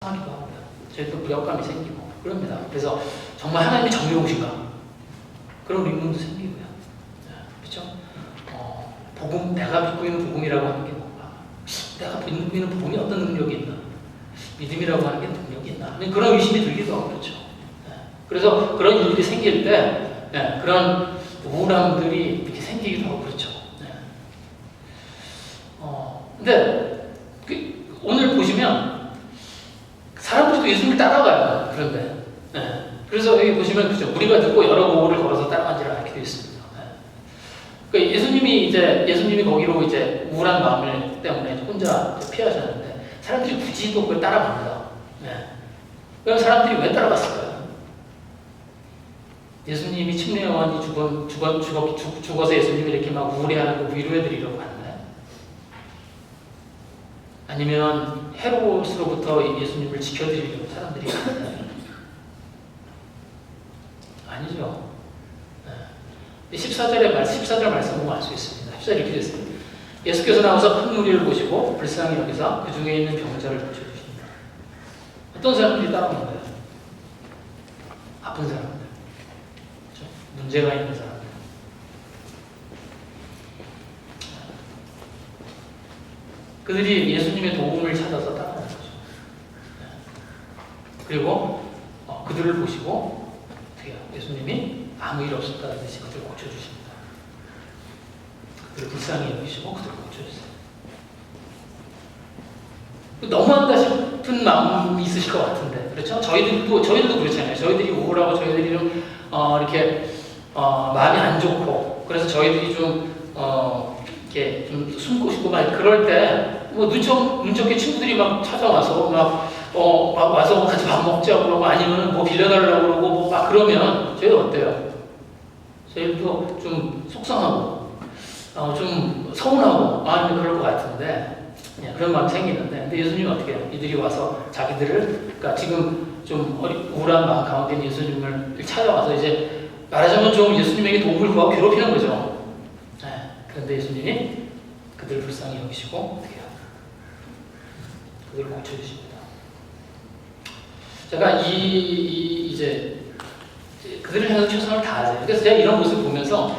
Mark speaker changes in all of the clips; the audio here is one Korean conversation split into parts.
Speaker 1: 하기도 하고요. 저희도 무력감이 생기고 그럽니다. 그래서 정말 하나님이 정의로우신가? 그런 의문도 생기고요. 그렇죠? 복음, 내가 믿고 있는 복음이라고 하는 게 뭔가? 내가 믿고 있는 복음이 어떤 능력이 있나? 믿음이라고 하는 게 능력이 있나? 그런 의심이 들기도 하고 그렇죠. 그래서 그런 일들이 생길 때 그런 우울함들이 이렇게 생기기도 하고 그렇죠. 근데 오늘 보시면 사람들도 예수님을 따라가요. 그런데 그래서 여기 보시면 그죠. 우리가 듣고 여러 고을을 걸어서 따라가지를 않게 되어 있습니다. 그러니까 예수님이 거기로 이제 우울한 마음을 때문에 혼자 피하셨는데 사람들이 굳이 또 그걸 따라갑니다. 그럼 사람들이 왜 따라갔을까요? 예수님이 침례요한이 죽어서 예수님이 이렇게 막 우울해하는 거 위로해드리려고 갔나요? 아니면 헤롯으로부터 예수님을 지켜드리려고 사람들이 갔나요? 아니죠. 14절 말씀 보면 알 수 있습니다. 14절 이렇게 됐습니다. 예수께서 나와서 큰 무리를 보시고 불쌍히 여기사 그 중에 있는 병자를 고쳐주십니다. 어떤 사람들이 따라오는 거예요? 아픈 사람들. 그렇죠? 문제가 있는 사람들. 그들이 예수님의 도움을 찾아서 따라오는 거죠. 그리고 그들을 보시고 어떻게 해요? 예수님이 아무 일 없었다는 듯이 그들을 고쳐주십니다. 그들을 불쌍히 여기시고 그들을 고쳐주세요. 너무한다 싶은 마음이 있으실 것 같은데, 그렇죠? 저희들도 그렇잖아요. 저희들이 우울하고 저희들이 좀 이렇게 마음이 안 좋고, 그래서 저희들이 좀 이렇게 좀 숨고 싶고 막 그럴 때 뭐 눈 좋게 친구들이 막 찾아와서 막 와서 같이 밥 먹자고 그러고 아니면 뭐 빌려달라고 그러고 뭐 막 그러면 저희는 어때요? 저희도 좀 속상하고 좀 서운하고 마음이 그럴 것 같은데 그런 마음이 생기는데 근데 예수님은 어떻게 해요? 이들이 와서 자기들을 그러니까 지금 좀 우울한 마음 가운데 있는 예수님을 찾아와서 이제 말하자면 좀 예수님에게 도움을 구하고 괴롭히는 거죠. 그런데 예수님이 그들을 불쌍히 여기시고 어떻게 해요? 그들을 고쳐주십니다. 제가 이제 그들을 향해서 최선을 다하세요. 그래서 제가 이런 모습을 보면서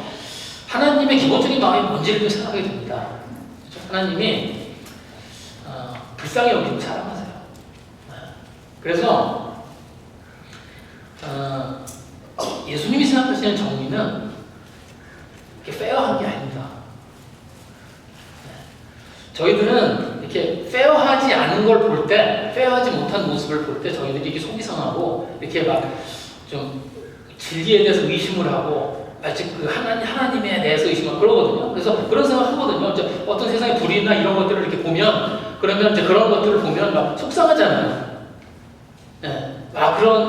Speaker 1: 하나님의 기본적인 마음이 뭔지를 좀 생각하게 됩니다. 그렇죠? 하나님이 불쌍히 여기고 사랑하세요. 그래서 예수님이 생각하시는 정의는 이렇게 페어한 게 아닙니다. 저희들은 이렇게 페어하지 않은 걸 볼 때, 페어하지 못한 모습을 볼 때 저희들이 이렇게 속이 상하고 이렇게 막 좀 진리에 대해서 의심을 하고 마치 그 하나님에 대해서 의심하고 그러거든요. 그래서 그런 생각을 하거든요. 이제 어떤 세상의 불의나 이런 것들을 이렇게 보면 그러면 이제 그런 것들을 보면 막 속상하잖아요. 그런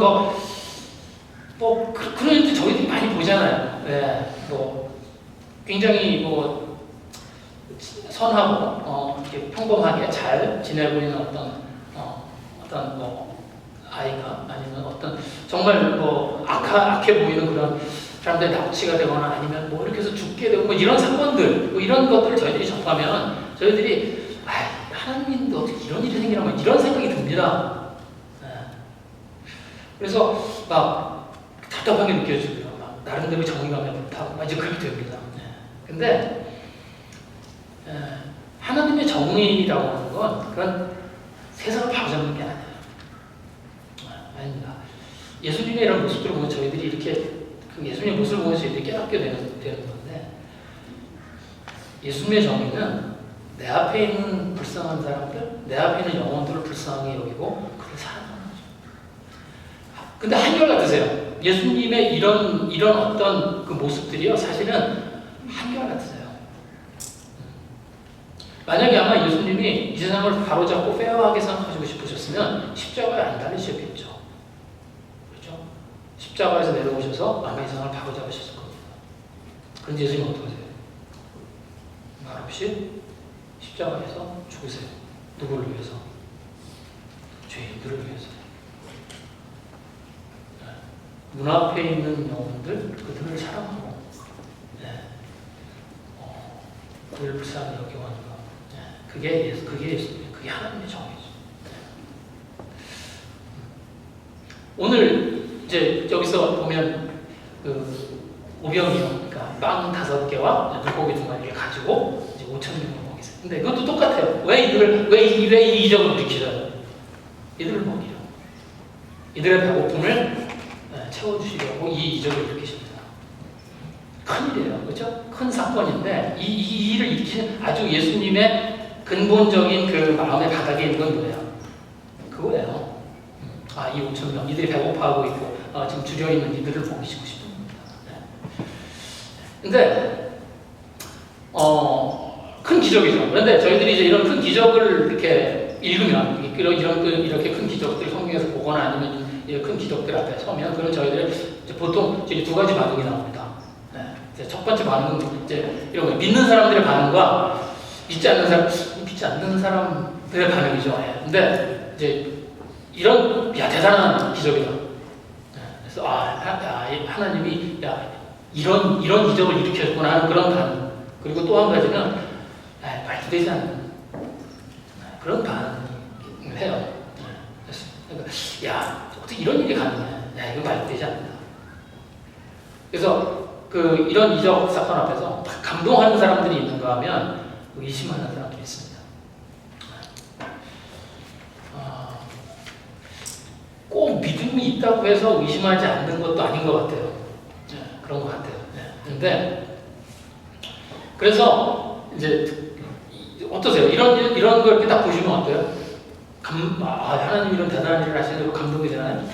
Speaker 1: 그런 일도 저희들이 많이 보잖아요. 굉장히 선하고 이렇게 평범하게 잘 지내고 있는 어떤 아이가 아니면 어떤 정말 악해 보이는 그런 사람들이 납치가 되거나 아니면 이렇게 해서 죽게 되고 이런 사건들 이런 것들을 저희들이 접하면 저희들이 하나님도 어떻게 이런 일이 생기나 이런 생각이 듭니다. 그래서 막 답답하게 느껴지고요. 막 나름대로 정의감에 못하고 이제 그렇게 됩니다. 근데 하나님의 정의라고 하는 건 그런 세상을 바로잡는 게 아니에요. 아닙니다. 예수님의 이런 모습들을 보면 저희들이 이렇게 그 예수님의 모습을 보면서 저희들이 깨닫게 되는 건데 예수님의 정의는 내 앞에 있는 불쌍한 사람들, 내 앞에 있는 영혼들을 불쌍히 여기고 그를 사랑하는 거죠. 근데 한결같으세요. 예수님의 이런 어떤 그 모습들이요 사실은 한결같으세요. 만약에 아마 예수님이 이 세상을 바로잡고 페어하게 생각하시고 싶으셨으면 십자가에 안 달리셨겠죠. 그렇죠? 십자가에서 내려오셔서 아마 이 세상을 바로잡으셨을 겁니다. 그런데 예수님은 어떻게 하세요? 말 없이 십자가에서 죽으세요. 누구를 위해서? 죄인들을 위해서. 문 앞에 있는 영혼들, 그들을 사랑하고 그들을 불쌍히 여기고 하는 것. 그게 하나님의 정의죠. 오늘 이제 여기서 보면 그 오병이어, 그러니까 빵 5개와 물고기 2마리를 가지고 이제 5,000명을 먹이세요. 근데 이것도 똑같아요. 왜 이 이적을 일으키죠? 이들을 먹이려. 이들의 배고픔을 채워주시려고 이 이적을 일으키십니다. 큰일이에요. 그렇죠? 큰 사건인데 이 일을 일으키는 아주 예수님의 근본적인 그 마음의 바닥에 있는 건 뭐예요? 그거예요. 이 5,000명, 이들이 배고파하고 있고 지금 줄여있는 이들을 먹이시고 싶은 겁니다. 근데 큰 기적이죠. 그런데 저희들이 이제 이런 큰 기적을 이렇게 읽으면 이렇게 큰 기적들 성경에서 보거나 아니면 큰 기적들 앞에 서면 그런 저희들은 이제 보통 이제 2가지 반응이 나옵니다. 이제 첫 번째 반응은 이제 이런 거예요. 믿는 사람들의 반응과 믿지 않는 사람들의 반응이죠. 근데 이제 야 대단한 기적이다. 그래서 하나님이 이런 기적을 일으켰구나 하는 그런 반응. 그리고 또 한 가지는 말도 되지 않는 그런 반응을 해요. 그러니까 어떻게 이런 일이 가능해? 이거 말도 되지 않는다. 그래서 이런 이적 사건 앞에서 감동하는 사람들이 있는가 하면 의심하는 사람들이 있습니다. 꼭 믿음이 있다고 해서 의심하지 않는 것도 아닌 것 같아요. 그런 것 같아요. 근데 그래서 이제 어떠세요? 이런 걸 이렇게 딱 보시면 어때요? 하나님 이런 대단한 일을 하시는 거 감동이 되나요?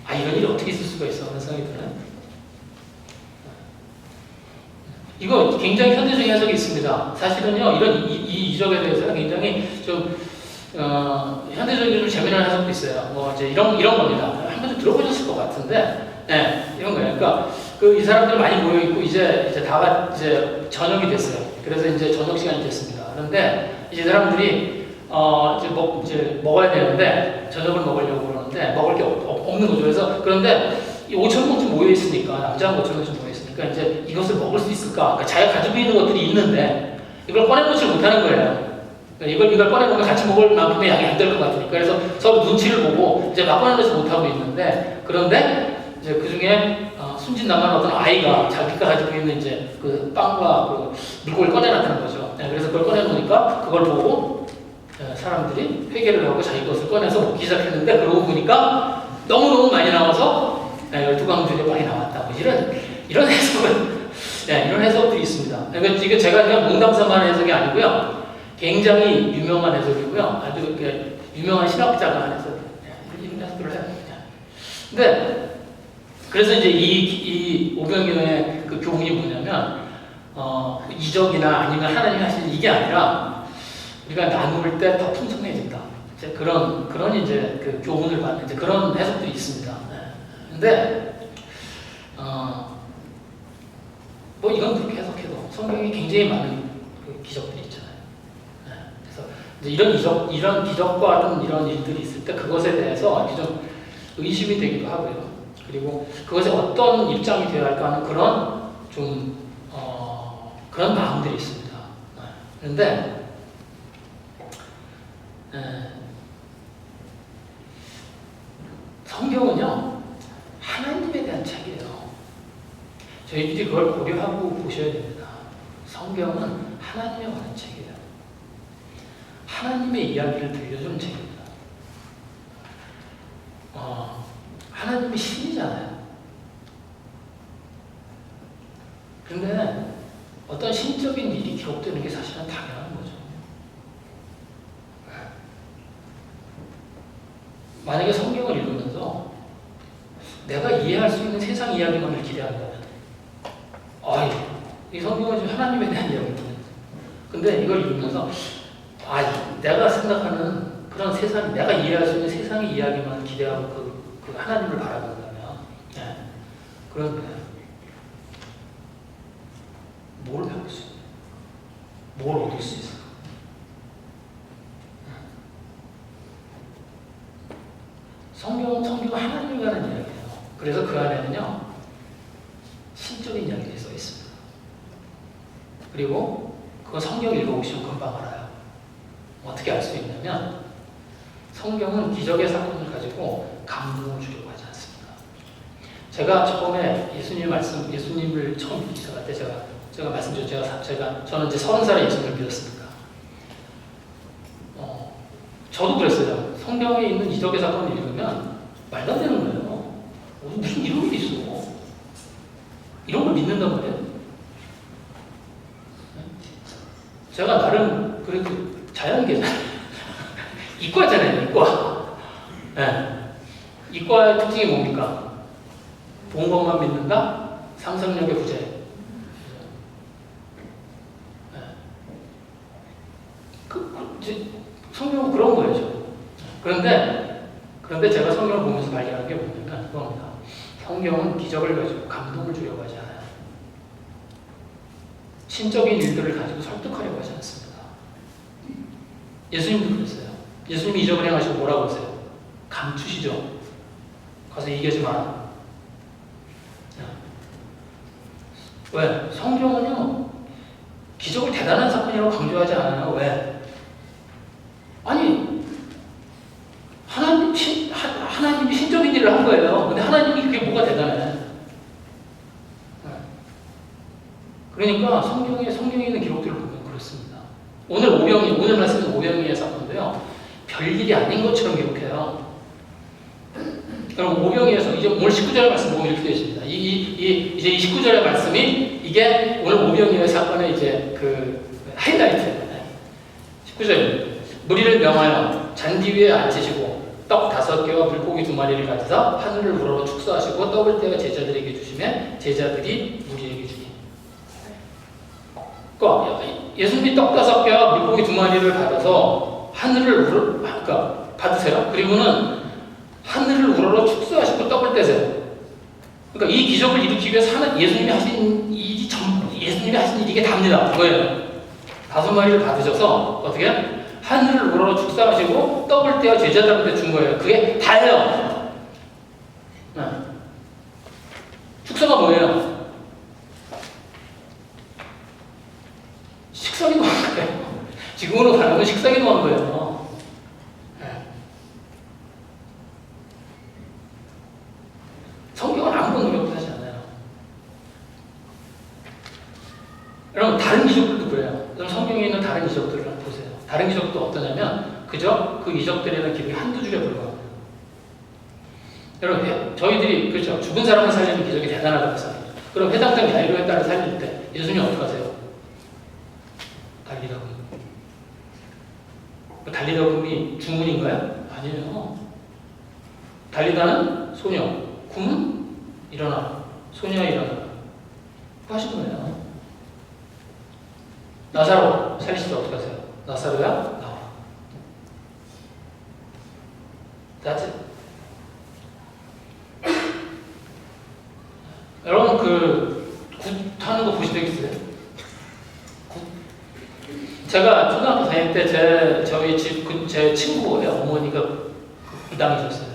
Speaker 1: 이런 일이 어떻게 있을 수가 있어? 하는 생각이 드나요? 이거 굉장히 현대적인 해석이 있습니다. 사실은요, 이 이적에 대해서는 굉장히 좀 현대적인 좀 재미난 해석도 있어요. 뭐 이제 이런 겁니다. 한 번도 들어보셨을 것 같은데, 이런 거예요. 그러니까 이 사람들 많이 모여 있고 이제 이제 저녁이 됐어요. 그래서 이제 저녁 시간이 됐습니다. 그런데 이제 사람들이 이제 먹어야 되는데 저녁을 먹으려고 그러는데 먹을 게 없는 거죠. 그런데 5,000명쯤 모여 있으니까 남자한 5,000명쯤 모여 있으니까 이제 이것을 먹을 수 있을까? 그러니까 자기가 가지고 있는 것들이 있는데 이걸 꺼내놓지 못하는 거예요. 이걸 꺼내보면 같이 먹을 만큼의 양이 안 될 것 같으니까. 그래서 서로 눈치를 보고 이제 막 꺼내놓지 못하고 있는데, 그런데 이제 그 중에 순진남한 어떤 아이가 자기가 가지고 있는 이제 그 빵과 그 물고기를 꺼내놨다는 거죠. 그래서 그걸 꺼내놓으니까 그걸 보고 사람들이 회개를 하고 자기 것을 꺼내서 먹기 시작했는데, 그러고 보니까 너무너무 많이 나와서 12광주에 빵이 나왔다. 뭐 이런 해석은 이런 해석들이 있습니다. 그러니까 이게 제가 그냥 농담삼아 하는 해석이 아니고요. 굉장히 유명한 해석이고요. 아주 이렇게 유명한 신학자가 한 해석, 이런 해석들을 해요. 근데 그래서 이제 이 오병이어의 그 교훈이 뭐냐면 이적이나 아니면 하나님이 하시는 이게 아니라 우리가 나눌 때 더 풍성해진다. 이제 그런 이제 그 교훈을 받는 이제 그런 해석들이 있습니다. 근데 뭐 이건 그렇게 해석해도 성경에 굉장히 많은 그 기적들이 있잖아요. 그래서 이제 이런 기적과 같은 이런 일들이 있을 때 그것에 대해서 좀 의심이 되기도 하고요. 그리고 그것에 어떤 입장이 되어야 할까 하는 그런 그런 마음들이 있습니다. 그런데 성경은요, 하나님에 대한 책이에요. 저희들이 그걸 고려하고 보셔야 됩니다. 성경은 하나님에 관한 책이에요. 하나님의 이야기를 들려주는 책입니다. 하나님이 신이잖아요. 그런데 어떤 신적인 일이 기록되는 게 사실은 당연한 거죠. 만약에 성경을 읽으면서 내가 이해할 수 있는 세상 이야기만을 기대한다면, 이 성경은 지금 하나님에 대한 이야기거든요. 근데 이걸 읽으면서 내가 생각하는 그런 세상, 내가 이해할 수 있는 세상의 이야기만 기대하고 그 하나님을 바라본다면, 그런 뭘 배울 수 있어요? 뭘 얻을 수 있어요? 성경은 하나님에 관한 이야기예요. 그래서 그 안에는요, 신적인 이야기들이 써 있습니다. 그리고 그거 성경 읽어보시면 금방 알아요. 어떻게 알 수 있냐면, 성경은 기적의 사건을 가지고 감동을 주려고 하죠. 제가 처음에 예수님을 처음 믿기 시작할 때 제가 말씀드렸죠. 저는 이제 30살에 예수님을 믿었으니까. 저도 그랬어요. 성경에 있는 이적의 사건을 읽으면 말도 안 되는 거예요. 무슨 이런 일이 있어. 이런 걸 믿는단 말이에요. 제가 나름 그래도 자연계잖아요. 이과잖아요, 이과. 네. 이과의 특징이 뭡니까? 본 것만 믿는다? 상상력의 부재. 네. 성경은 그런 거예요. 그런데 제가 성경을 보면서 발견한 게 뭐냐면 그겁니다. 성경은 기적을 가지고 감동을 주려고 하지 않아요. 신적인 일들을 가지고 설득하려고 하지 않습니다. 예수님도 그랬어요. 예수님이 이적을 행하시고 뭐라고 하세요? 감추시죠. 가서 얘기하지 마라. 왜? 성경은요, 기적을 대단한 사건이라고 강조하지 않아요. 왜? 아니, 하나님이 신적인 일을 한 거예요. 근데 하나님이 그게 뭐가 대단해? 그러니까 성경에 있는 기록들을 보면 그렇습니다. 오늘 말씀은 오병이의 사건인데요. 별일이 아닌 것처럼 기록해요. 그럼 오병이에서 이제 오늘 19절의 말씀 보면 이렇게 되어 있습니다. 이제 이 19절의 말씀이 이게 오늘 오병이의 사건의 이제 그 하이라이트예요. 19절. 무리를 명하여 잔디 위에 앉히시고 떡 5개와 물고기 2마리를 가져서 하늘을 우러러 축사하시고 떡을 떼어 제자들에게 주시매 제자들이 무리에게 주니. 그러니까 예수님이 떡 5개와 물고기 2마리를 받아서 하늘을 받으세요. 그리고는 하늘을 우러러 축사하시고 떡을 떼세요. 그러니까 이 기적을 일으키기 위해서 예수님이 하신 일이 이게 답니다. 뭐예요? 5마리를 받으셔서 어떻게? 하늘을 우러러 축사하시고 떡을 떼어 제자들한테 준 거예요. 그게 다예요. 네. 축사가 뭐예요? 식사기도 한 거예요. 지금으로 말하면 식사기도 한 거예요. 네. 성경은 아무런 노력도 하지 않아요. 여러분 다른 기적들도 그래요. 여러분 성경에 있는 다른 기적들을 보세요. 다른 기적도 어떠냐면 그저 그 이적들에는 기록이 한두 줄에 불과합니다. 여러분 저희들이 그렇죠. 죽은 사람을 살리는 기적이 대단하다고 했어요. 그럼 회당장 야이로의 딸을 살릴 때 예수님 어떻게 하세요? 달리다금. 달리다금이 주문인가요? 아니에요. 달리다는 소녀, kum은 일어나, 소녀야 일어나. 하신 거예요. 나사로 살리실 때 어떻게 하세요? 나사로야 나와. That's it. 여러분 굿 하는 거 보신 적 있어요? 제가 초등학교 다닐 때 제 친구예요. 어머니가 무당이셨어요.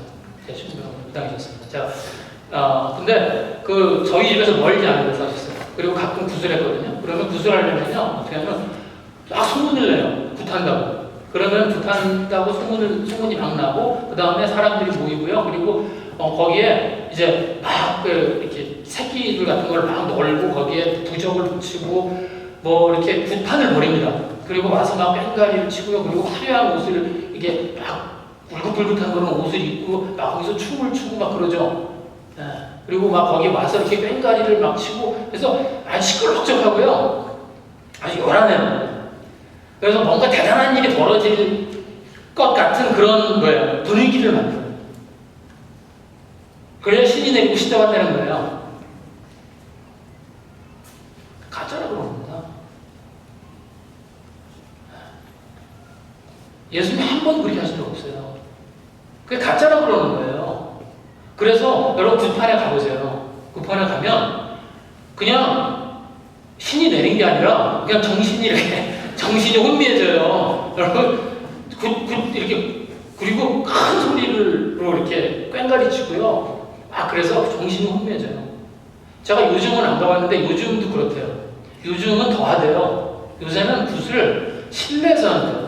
Speaker 1: 제 친구가 무당이셨습니다. 제가 근데 저희 집에서 멀지 않은 데서 하셨어요. 그리고 가끔 구슬했거든요. 그러면 구슬하려면요 어떻게 하면 막 소문을 내요. 굿한다고. 그러면 굿한다고 소문이 막 나고 그 다음에 사람들이 모이고요. 그리고 거기에 이제 막 이렇게 새끼들 같은 걸 막 널고 거기에 부적을 붙이고 뭐 이렇게 굿판을 벌입니다. 그리고 와서 막 뺑가리를 치고요. 그리고 화려한 옷을 이게 막 울긋불긋한 그런 옷을 입고 막 거기서 춤을 추고 막 그러죠. 네. 그리고 막 거기 와서 이렇게 뺑가리를 막 치고 그래서 아주 시끌벅적하고요. 아주 요란해요. 그래서 뭔가 대단한 일이 벌어질 것 같은 그런 분위기를 만들어요. 그래야 신이 내리고 시대가 되는 거예요. 가짜라고 그럽니다. 예수님이 한 번 그렇게 하신 적 없어요. 그게 가짜라고 그러는 거예요. 그래서 여러분 굿판에 가보세요. 굿판에 가면 그냥 신이 내린 게 아니라 그냥 정신이 혼미해져요. 여러분 이렇게 그리고 큰 소리로 이렇게 꽹가리 치고요. 그래서 정신이 혼미해져요. 제가 요즘은 안 가봤는데 요즘도 그렇대요. 요즘은 더 하대요. 요새는 굿을 실내에서 한대요.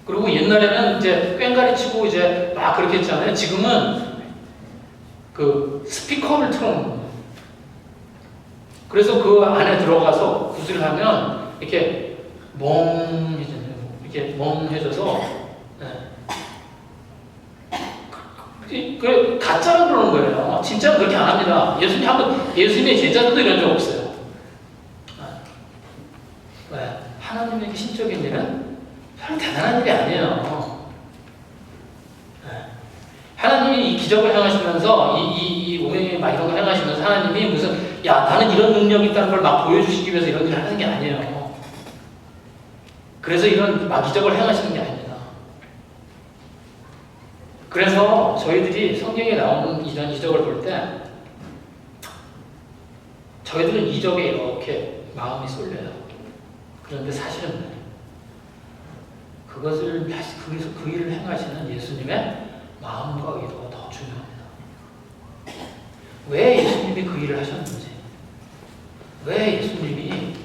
Speaker 1: 그리고 옛날에는 이제 꽹가리 치고 이제 막 그렇게 했잖아요. 지금은 그 스피커를 틀어놓는 거예요. 그래서 그 안에 들어가서 굿을 하면 이렇게 멍해져요. 이렇게 멍해져서 그 가짜로 그러는 거예요. 진짜는 그렇게 안 합니다. 예수님의 제자들도 이런 적 없어요. 왜? 하나님에게 신적인 일은 별 대단한 일이 아니에요. 하나님이 이 기적을 행하시면서 이 오행에 막 이런 걸 행하시면서 하나님이 무슨 나는 이런 능력이 있다는 걸 막 보여주시기 위해서 이런 일을 하는 게 아니에요. 그래서 이런 막 기적을 행하시는 게 아닙니다. 그래서 저희들이 성경에 나오는 이런 이적을 볼 때 저희들은 이적에 이렇게 마음이 쏠려요. 그런데 사실은 그것을 그 일을 행하시는 예수님의 마음과 의도가 더 중요합니다. 왜 예수님이 그 일을 하셨는지, 왜 예수님이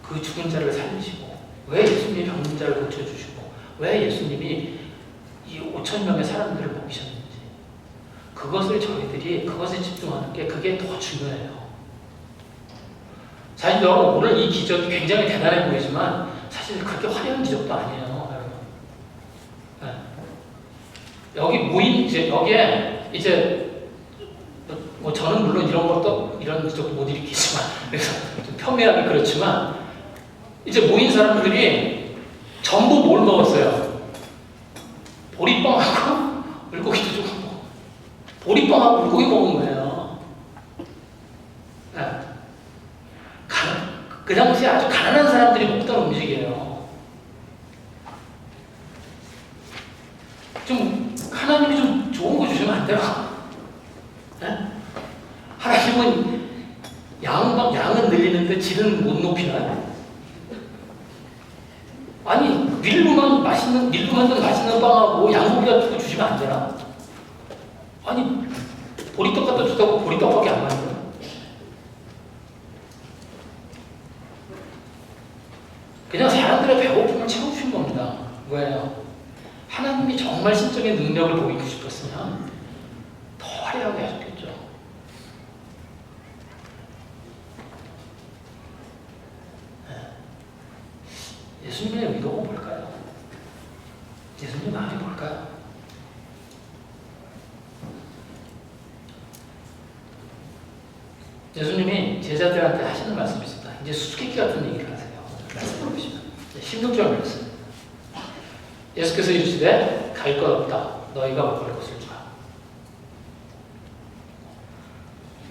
Speaker 1: 그 죽은 자를 살리시고, 왜 예수님이 병든 자를 고쳐주시고, 왜 예수님이 이 5천 명의 사람들을 먹이셨는지, 그것을 그것에 집중하는 게 그게 더 중요해요. 사실 여러분 오늘 이 기적이 굉장히 대단해 보이지만 사실 그렇게 화려한 기적도 아니에요, 여러분. 여기 모인 여기에 이제 뭐 저는 물론 이런 기적도 못 일으키지만 그래서 좀 폄훼하기 그렇지만 이제 모인 사람들이 전부 뭘 먹었어요? 보리빵하고 물고기도 좀 먹고 보리빵하고 물고기 먹은 거예요. 그 당시에 아주 가난한 사람들이 먹던 음식이에요. 좀 하나님이 좀 좋은 거 주시면 안 돼요? 하나님은 양은 늘리는데 질은 못 높이나요? 아니 밀로만 만든 맛있는 빵하고 양고기 같은 거 주시면 안 되나? 아니 보리떡 갖다 주다고 보리떡밖에 안 만들어? 그냥 사람들의 배고픔을 채워주신 겁니다. 왜요? 하나님이 정말 신적인 능력을 보이고 싶었으면 더 화려하게 하셨겠죠. 예수님의 의도가 뭘까요? 예수님의 마음이 뭘까요? 예수님이 제자들한테 하시는 말씀이 있습니다. 이제 수수께끼 같은 얘기를 하세요. 말씀을 보시면 16절 말씀. 예수께서 이르시되 갈 것 없다. 너희가 먹을 것을 주라.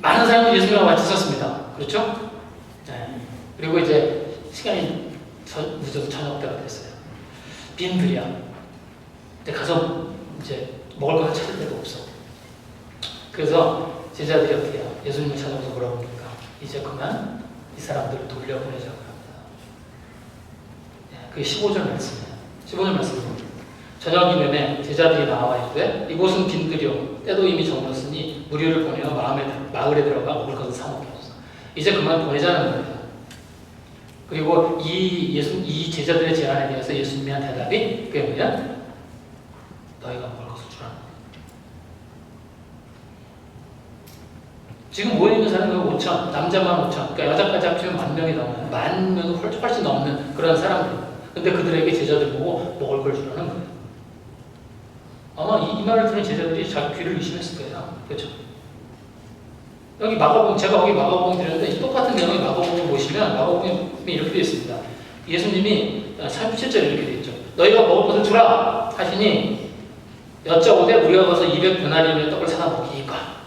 Speaker 1: 많은 사람들이 예수님과 같이 있었습니다. 그렇죠? 네. 그리고 이제 시간이 늦어서 저녁 때가 됐어요. 빈들이야. 근데 가서 이제 먹을 것을 찾을 데가 없어. 그래서 제자들이 어떻게 해요? 예수님을 찾아가서 뭐라고 합니까? 이제 그만 이 사람들을 돌려보내자고 합니다. 그게 15절 말씀이에요. 15절 말씀입니다. 저녁이면에 제자들이 나와 이르되 이곳은 빈들이요 때도 이미 저물었으니 무리를 보내어 마을에 들어가 먹을 것을 사 먹겠소서. 이제 그만 보내자는 거예요. 그리고 이 제자들의 제안에 대해서 예수님이 한 대답이 그게 뭐냐? 너희가 먹을 것을 주라는 거예요. 지금 모여있는 사람이 5천, 남자만 5천, 그러니까 여자까지 합치면 10,000명이 넘는, 10,000명 훨씬 넘는 그런 사람들. 근데 그들에게 제자들 보고 먹을 걸 주라는 거예요. 아마 이 말을 들은 제자들이 자기 귀를 의심했을 거예요. 그렇죠? 여기 마가복음, 제가 여기 마가복음 드렸는데 똑같은 내용의 마가복음을 보시면 마가복음에 이렇게 되어 있습니다. 예수님이 37절에 이렇게 되어 있죠. 너희가 먹을 것을 주라 하시니 여쭤보되 우리가 가서 200데나리온의 떡을 사다 먹이까.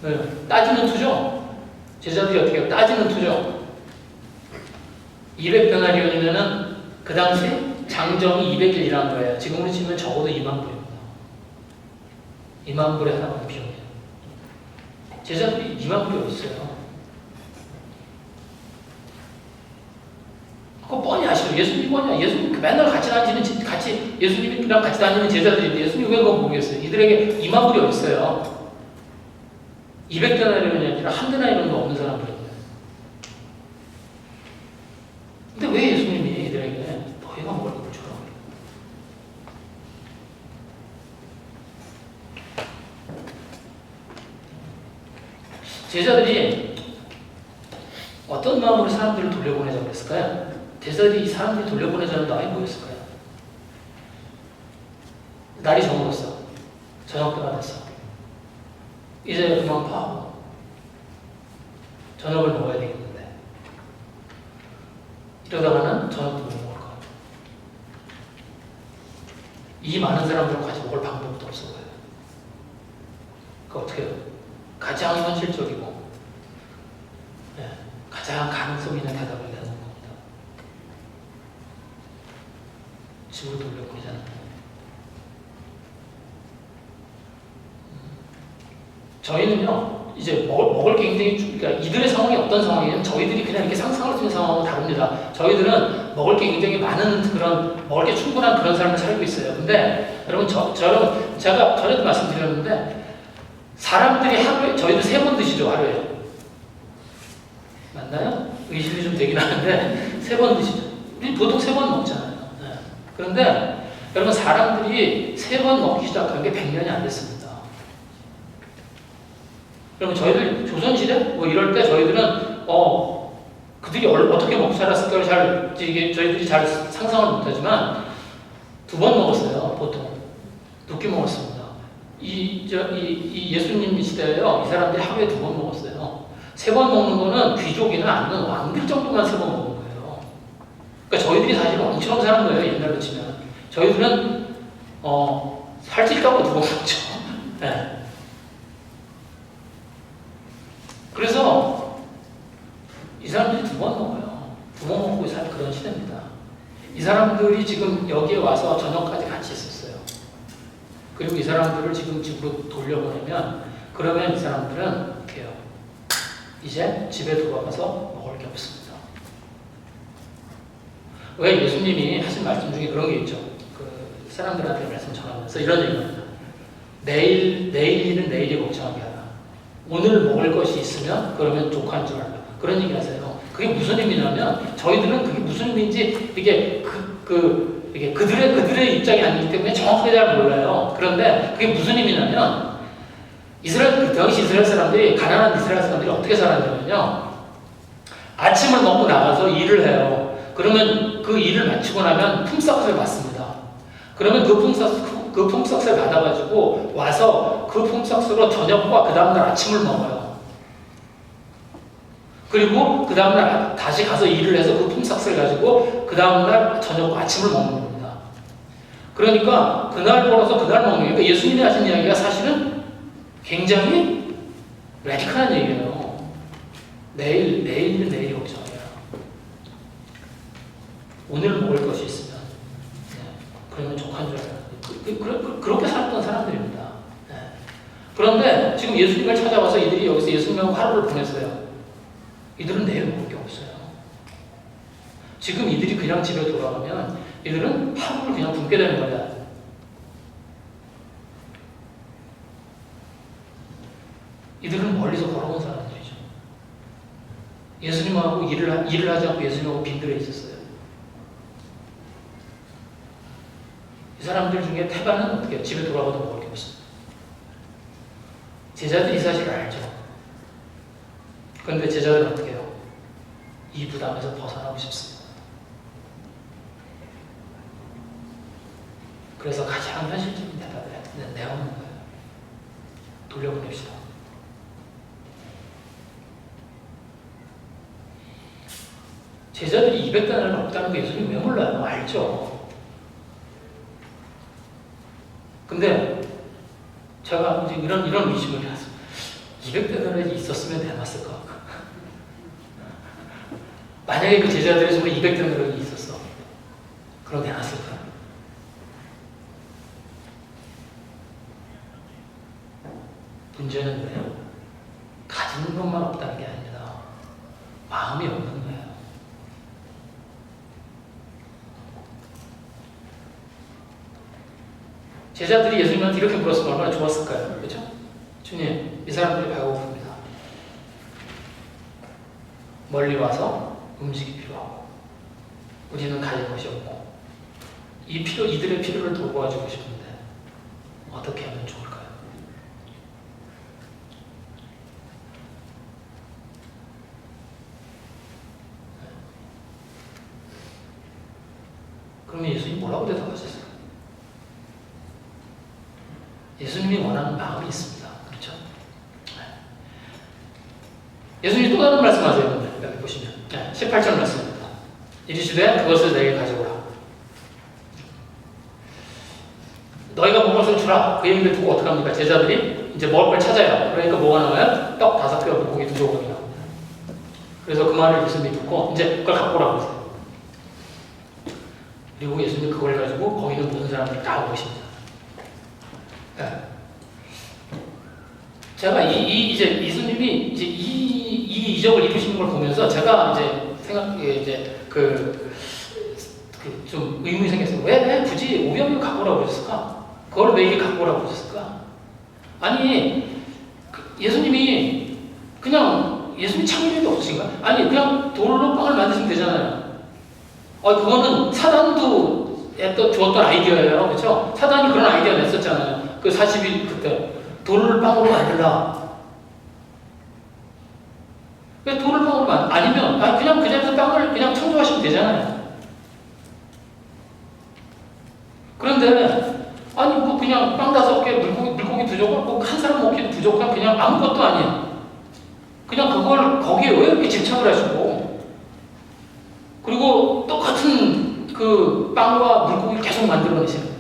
Speaker 1: 네. 따지는 투죠. 제자들이 어떻게 해요? 따지는 투죠. 200데나리온이면은 그 당시 장정이 200일이라는 거예요. 지금으로 치면 적어도 2만 불입니다. 2만 불에 하나만 비용이에요. 제자들이 2만 불이 어딨어요. 그거 뻔히 아시죠? 예수님이 뭐냐? 예수님 맨날 예수님이랑 같이 다니는 제자들인데 예수님이 왜 그거 모르겠어요? 이들에게 2만 불이 어딨어요? 200데나리온이 아니라 한 데나리온도 없는 사람들이에요. 근데 왜 예수님이 이들에게 너희가 먹을 걸 주라? 제자들이 어떤 마음으로 사람들을 돌려보내자고 그랬을까요? 제자들이 이 사람들이 돌려보내자는 마음이 뭐였을까요? 날이 저물었어. 저녁 때가 됐어. 이제 그만 봐. 저녁을 먹어야 되겠는데. 이러다가는 저녁도 못 먹을 거야. 이 많은 사람들을 같이 먹을 방법도 없어 보여요. 그러니까 어떻게 해요? 가장 현실적이고 가장 가능성 있는 대답을 내는 겁니다. 집으로 돌려보내자는 거예요. 저희는요, 이제 먹을 게 굉장히, 그러니까 이들의 상황이 어떤 상황이냐면 저희들이 그냥 이렇게 상상할 수 있는 상황하고 다릅니다. 저희들은 먹을 게 굉장히 많은 그런, 먹을 게 충분한 그런 삶을 살고 있어요. 근데 여러분, 제가 전에도 말씀드렸는데, 사람들이 하루에, 저희도 3번 드시죠, 하루에. 맞나요? 의심이 좀 되긴 하는데, 3번 드시죠. 우리 보통 3번 먹잖아요. 네. 그런데 여러분, 사람들이 3번 먹기 시작한 게 100년이 안 됐습니다. 그러면 저희들 조선시대 뭐 이럴 때 저희들은 그들이 어떻게 먹고 살았을까를 저희들이 잘 상상을 못하지만 2번 먹었어요. 보통 늦게 먹었습니다. 이 예수님 시대에요. 이 사람들이 하루에 2번 먹었어요. 3번 먹는 거는 귀족이나 아니면 왕들 정도만 3번 먹은 거예요. 그러니까 저희들이 사실 왕처럼 사는 거예요. 옛날로 치면 저희들은 살찔까봐 2번 먹죠. 네. 그래서 이 사람들이 2번 먹어요. 2번 먹고 사는 그런 시대입니다. 이 사람들이 지금 여기에 와서 저녁까지 같이 있었어요. 그리고 이 사람들을 지금 집으로 돌려보내면 그러면 이 사람들은 어떻게 해요? 이제 집에 돌아가서 먹을 게 없습니다. 왜 예수님이 하신 말씀 중에 그런 게 있죠. 그 사람들한테 말씀 전하면서 이런 얘기입니다. 내일 일은 내일이 걱정하게 하라. 오늘 먹을 것이 있으면 그러면 족한 줄 알라. 그런 얘기 하세요. 그게 무슨 의미냐면 저희들은 그게 무슨 의미인지 이게 이게 그들의 입장이 아니기 때문에 정확하게 잘 몰라요. 그런데 그게 무슨 의미냐면 그 당시 이스라엘 사람들이 가난한 이스라엘 사람들이 어떻게 살았냐면요. 아침을 먹고 나가서 일을 해요. 그러면 그 일을 마치고 나면 품삯을 받습니다. 그러면 그 품삯을 받아가지고 와서 그 품삯으로 저녁과 그 다음날 아침을 먹어요. 그리고 그 다음날 다시 가서 일을 해서 그 품삯을 가지고 그 다음날 저녁과 아침을 먹는 겁니다. 그러니까 그날 벌어서 그날 먹는 거예요. 그러니까 예수님이 하신 이야기가 사실은 굉장히 레디컬한 얘기예요. 내일은 내일이 걱정이야. 오늘 먹을 것이 있으면 그러면 족한 줄 알아요. 그렇게 살았던 사람들입니다. 네. 그런데 지금 예수님을 찾아와서 이들이 여기서 예수님하고 하루를 보냈어요. 이들은 내일 먹을 게 없어요. 지금 이들이 그냥 집에 돌아가면 이들은 하루를 그냥 굶게 되는 거야. 이들은 멀리서 걸어온 사람들이죠. 예수님하고 일을 하지 않고 예수님하고 빈들에 있었어요. 이 사람들 중에 태반은 어떻게 해요? 집에 돌아가도 먹을 게 없어요. 제자들이 이 사실을 알죠. 그런데 제자들은 어떻게 해요? 이 부담에서 벗어나고 싶습니다. 그래서 가장 현실적인 대답을 내어놓는 거예요. 돌려보냅시다. 제자들이 200데나리온 없다는 거 예수님 왜 몰라요? 알죠. 근데 제가 이제 이런 의심을 해서 200데나리온이 있었으면 되었을까? 만약에 그 제자들이 정말 200데나리온이 있었어. 그럼 되었을까? 문제는 뭐예요? 가진 것만 없다는 게 아닙니다. 마음이 없는 거예요. 제자들이 예수님한테 이렇게 물었으면 얼마나 좋았을까요? 그렇죠? 주님, 이 사람들이 배고픕니다. 멀리 와서 음식이 필요하고 우리는 가질 것이 없고 이들의 필요를 도와주고 싶은데 어떻게 하면 좋을까요? 예수님이 원하는 마음이 있습니다. 그렇죠? 예수님이 또 다른 말씀하세요. 여기 보시면 18절 말씀입니다. 이르시되 그것을 내게 가져오라. 너희가 먹을 것을 주라. 그 얘기를 듣고 어떻게 합니까? 제자들이 이제 먹을 걸 찾아요. 그러니까 뭐가 나와요? 떡 5개와 물고기 2조각이 나옵니다. 그래서 그 말을 예수님이 듣고 이제 그걸 갖고 오라고 하세요. 그리고 예수님이 그걸 가지고 거기 있는 모든 사람들이 다 오십니다. 제가 이제 예수님이 이제 이 이적을 이루시는 걸 보면서 제가 이제 좀 의문이 생겼어요. 왜 굳이 500명 갖고 오라고 하셨을까? 그걸 왜 이렇게 갖고 오라고 하셨을까? 아니, 예수님이 창의력이 없으신가? 아니, 그냥 돌로 빵을 만드시면 되잖아요. 그거는 사단도 주었던 아이디어예요. 그렇죠? 사단이 그런 아이디어 냈었잖아요. 그 40일 그때. 돌을 빵으로 만들라. 왜 돌을 빵으로 아니면, 그냥 그 자리에서 빵을 그냥 창조하시면 되잖아요. 그런데, 뭐 그냥 빵 5개, 물고기 2조각, 한 사람 먹기도 부족한 그냥 아무것도 아니에요. 그냥 그걸 거기에 왜 이렇게 집착을 하시고, 그리고 똑같은 그 빵과 물고기를 계속 만들어내시는 거예요.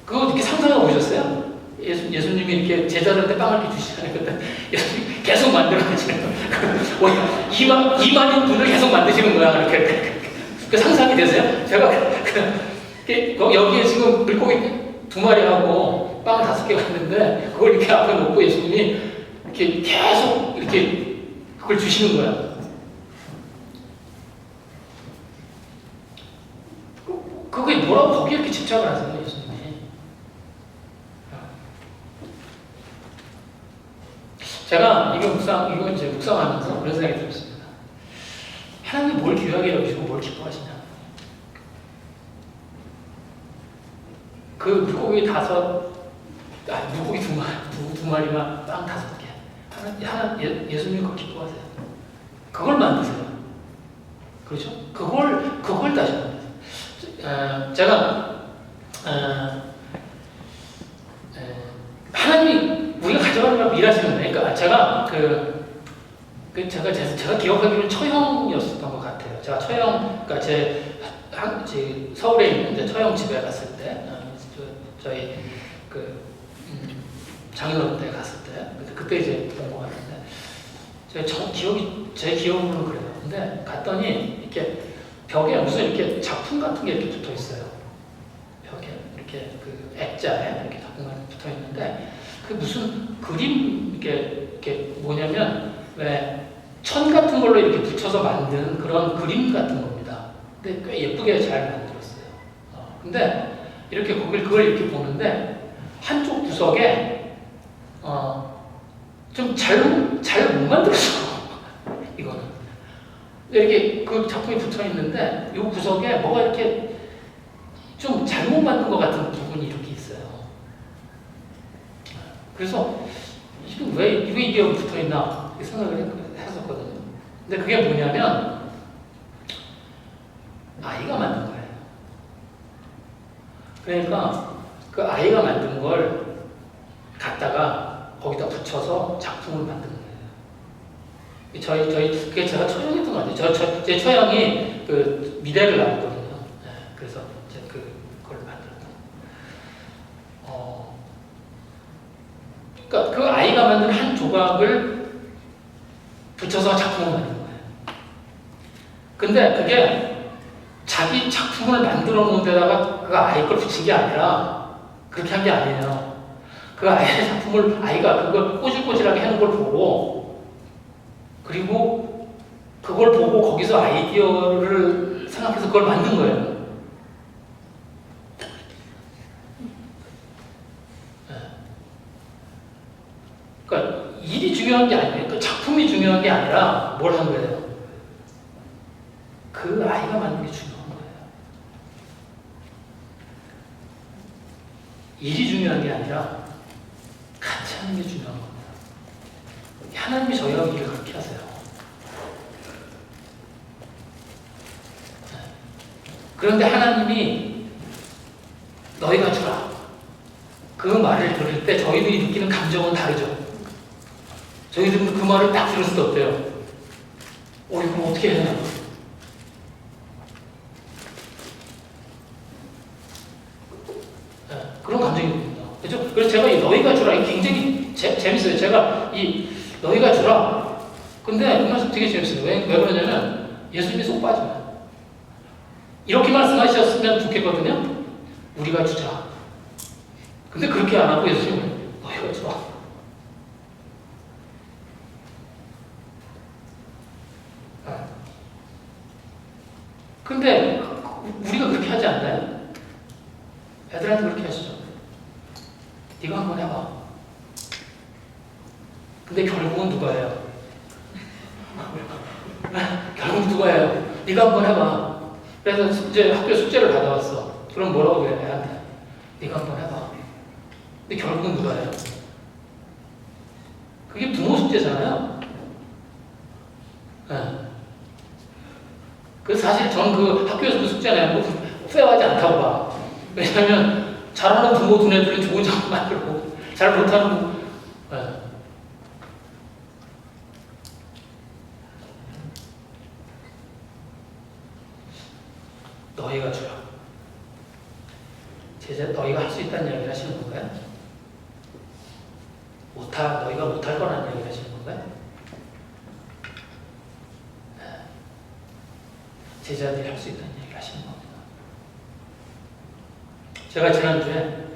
Speaker 1: 그거 이렇게 상상해 보셨어요? 예수님이 이렇게 제자들한테 빵을 이렇게 주시잖아요. 그때 예수님이 계속 만들어내시는 거예요. 2만인 분을 계속 만드시는 거야. 이렇게. 그 상상이 되세요? 제가 여기에 지금 물고기 2마리하고 빵 5개가 있는데 그걸 이렇게 앞에 놓고 예수님이 이렇게 계속 이렇게 그걸 주시는 거야. 그게 뭐라고 거기에 이렇게 집착을 하세요, 예수님이? 제가 이거 이제 묵상하면서 그런 생각이 들었습니다. 하나님이 뭘 귀하게 여기시고 뭘 기뻐하시냐? 그 물고기 물고기 2마리만 빵 5개. 예수님이 그걸 기뻐하세요. 그걸 만드세요. 그렇죠? 그걸 다시 만드세요. 제가, 하나님이 우리가 가져가는 걸 일하시는 거예요. 그러니까 제가 기억하기로는 처형이었던 것 같아요. 제가 그러니까 제 서울에 있는 이제 처형 집에 갔을 때, 저희 장인어른 갔을 때, 그때 이제 본 것 같은데, 제 기억으로는 그래요. 근데 갔더니 이렇게 벽에 무슨 이렇게 작품 같은 게 이렇게 붙어 있어요. 벽에 이렇게 그 액자에 이렇게 작품 같은 게 붙어 있는데. 그 무슨 그림 이렇게 뭐냐면 왜 천 같은 걸로 이렇게 붙여서 만든 그런 그림 같은 겁니다. 근데 꽤 예쁘게 잘 만들었어요. 근데 이렇게 그걸 이렇게 보는데 한쪽 구석에 좀 잘 못 만들었어. 이거는 이렇게 그 작품이 붙어 있는데 이 구석에 뭐가 이렇게 좀 잘못 만든 것 같은 부분이 이렇게 있어요. 그래서 왜 이게 여기 붙어 있나 생각을 했었거든요. 근데 그게 뭐냐면 아이가 만든 거예요. 그러니까 그 아이가 만든 걸 갖다가 거기다 붙여서 작품을 만든 거예요. 그게 제가 처형했던 것 같아요. 제 처형이 그 미대를 나왔거든요. 그래서 이제 그걸 만들었던. 그러니까 그 아이가 만든 한 조각을 붙여서 작품을 만든 거예요. 근데 그게 자기 작품을 만들어 놓은 데다가 그 아이 걸 붙인 게 아니라 그렇게 한 게 아니에요. 그 아이의 작품을 아이가 그걸 꼬질꼬질하게 하는 걸 보고 그리고 그걸 보고 거기서 아이디어를 생각해서 그걸 만든 거예요. 그러니까 일이 중요한 게 아니에요. 그 작품이 중요한 게 아니라 뭘 한 거예요? 그 아이가 만든 게 중요한 거예요. 일이 중요한 게 아니라 같이 하는 게 중요한 겁니다. 하나님이 저희와 일을 그렇게 하세요. 그런데 하나님이 너희가 주라. 그 말을 들을 때 저희들이 느끼는 감정은 다르죠. 저희들은 그 말을 딱 들었을 때 어때요? 이거 어떻게 해야 되나? 네, 그런 감정이 듭니다. 그렇죠? 그래서 제가 이 너희가 주라, 이게 굉장히 재밌어요. 제가 이 너희가 주라. 근데 그 말씀 되게 재밌어요. 왜 그러냐면 예수님이 쏙 빠져요. 이렇게 말씀하셨으면 좋겠거든요. 우리가 주자. 근데 그렇게 안 하고 예수님은 너희가 주라. 근데 우리가 그렇게 하지 않나요? 애들한테 그렇게 하시죠. 네가 한번 해봐. 근데 결국은 누가 해요? 결국 누가 해요? 네가 한번 해봐. 그래서 이제 학교 숙제를 받아왔어. 그럼 뭐라고 해? 애한테 네가 한번 해봐. 근데 결국은 누가 해요? 그게 부모 숙제잖아요. 네. 그래서 사실 전 그 학교에서 그 숙제 내는 거 후회하지 않다고 봐. 왜냐하면 잘하는 부모 두뇌들은 좋은 점만 만들고 잘 못하는 부모. 네. 너희가 주라. 제자 너희가 할 수 있다는 이야기를 하시는 건가요? 너희가 못할 거라는 이야기를 하시는 건가요? 네. 제자들이 할 수 있다는 이야기를 하시는 겁니다. 제가 지난주에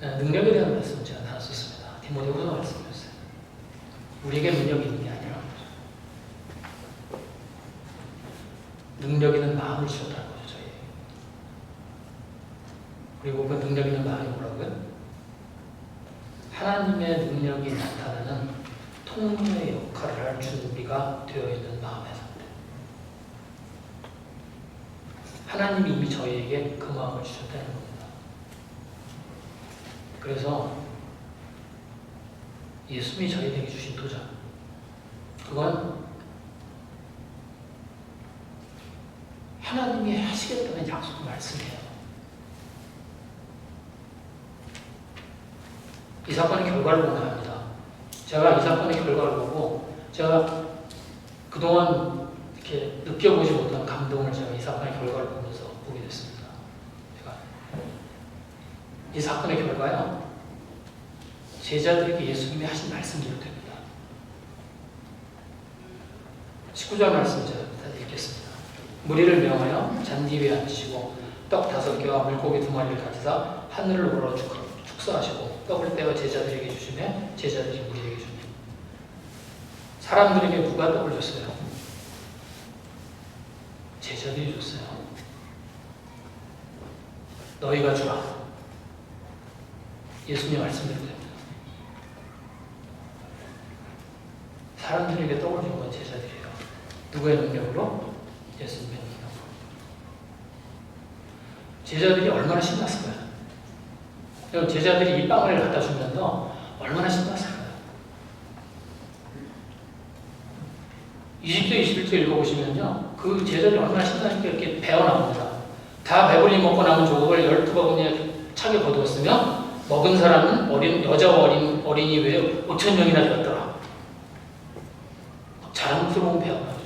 Speaker 1: 능력에 대한 말씀을 제가 나눴었습니다. 디모데후서 말씀이었어요. 우리에게 능력이 있는 게 아니라 능력 있는 마음을 주셨다는 거죠, 저희. 그리고 그 능력 있는 마음이 뭐라고요? 하나님의 능력이 나타나는 통로의 역할을 할 준비가 되어 있는 마음의 상태. 하나님이 이미 저희에게 그 마음을 주셨다는 겁니다. 그래서 예수님이 저희에게 주신 도전, 그건 하나님이 하시겠다는 약속 말씀이에요. 이 사건의 결과를 보면 합니다. 제가 이 사건의 결과를 보고 제가 그동안 이렇게 느껴보지 못한 감동을 제가 이 사건의 결과를 보면서 보게 됐습니다. 제가 이 사건의 결과요, 제자들에게 예수님이 하신 말씀대로 됩니다. 19절 말씀 제가 읽겠습니다. 무리를 명하여 잔디 위에 앉히시고 떡 5개와 물고기 2마리를 가지사 하늘을 우러 축사하시고 떡을 떼어 제자들에게 주시며 제자들이 무리에게 주니. 사람들에게 누가 떡을 줬어요? 제자들이 줬어요. 너희가 주라. 예수님 말씀대로 됩니다. 사람들에게 떡을 준 건 제자들이에요. 누구의 능력으로? 예수님의 능력으로. 제자들이 얼마나 신났을까요? 제자들이 이 빵을 갖다 주면서 얼마나 신났을까요? 20절, 21절 읽어보시면요, 그 제자들이 얼마나 신나니까 이렇게 배어나옵니다. 다 배불리 먹고 남은 조각을 12바구니에 차게 거두었으며 먹은 사람은 여자와 어린이 외에 5,000명이나 되었더라. 자랑스러운 배어나죠.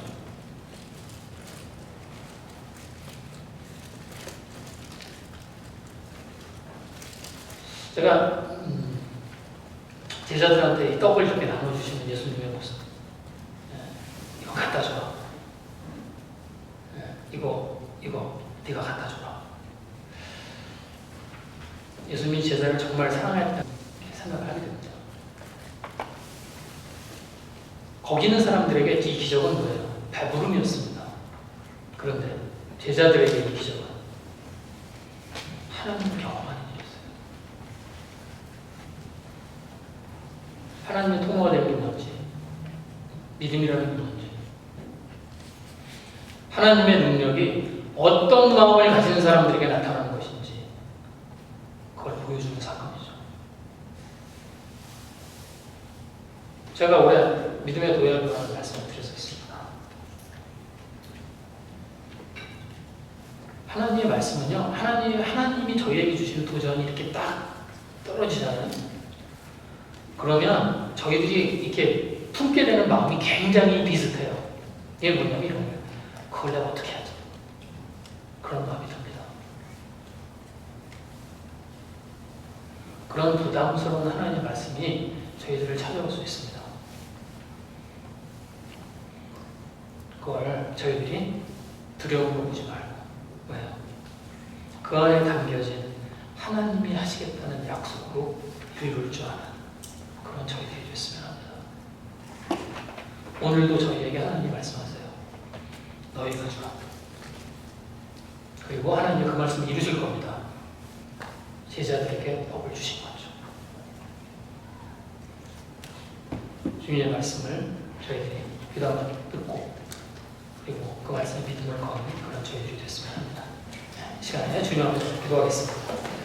Speaker 1: 제가 제자들한테 이 떡을 이렇게 나눠주시는 예수님의 모습, 이거 갖다 줘라. 이거 네가 갖다 줘라. 예수님이 제자를 정말 사랑했다 생각을 하게 됩니다. 거기 있는 사람들에게 이 기적은 뭐예요? 배부름이었습니다. 그런데 제자들에게 이 기적은 하나님을 경험하는 일이었어요. 하나님의 통로가 되는 게 뭔지, 믿음이라는 게 뭔지, 하나님의 능력이 어떤 마음을 가지는 사람들에게 나타나는 것인지 그걸 보여주는 사건이죠. 제가 올해 믿음의 도약이라는 말씀을 드렸었습니다. 하나님의 말씀은요, 하나님이 저희에게 주시는 도전이 이렇게 딱 떨어지잖아요. 그러면 저희들이 이렇게 품게 되는 마음이 굉장히 비슷해요. 이게 뭐냐면 이런 거예요. 그걸 내가 어떻게 하지? 그런 마음이 듭니다. 그런 부담스러운 하나님의 말씀이 저희들을 찾아올 수 있습니다. 그걸 저희들이 두려움으로 보지 말고, 왜요? 그 안에 담겨진 하나님이 하시겠다는 약속으로 이룰 줄 아는 그런 저희들이 됐으면 합니다. 오늘도 저희에게 하나님이 말씀하세요. 너희가 주라. 그리고 하나님이 그 말씀을 이루실 겁니다. 제자들에게 복을 주신 거죠. 주님의 말씀을 저희들이 귀담아 듣고 그리고 그 말씀에 믿음을 거는 그런 저희들이 됐으면 합니다. 이 시간에 주님 앞에서 기도하겠습니다.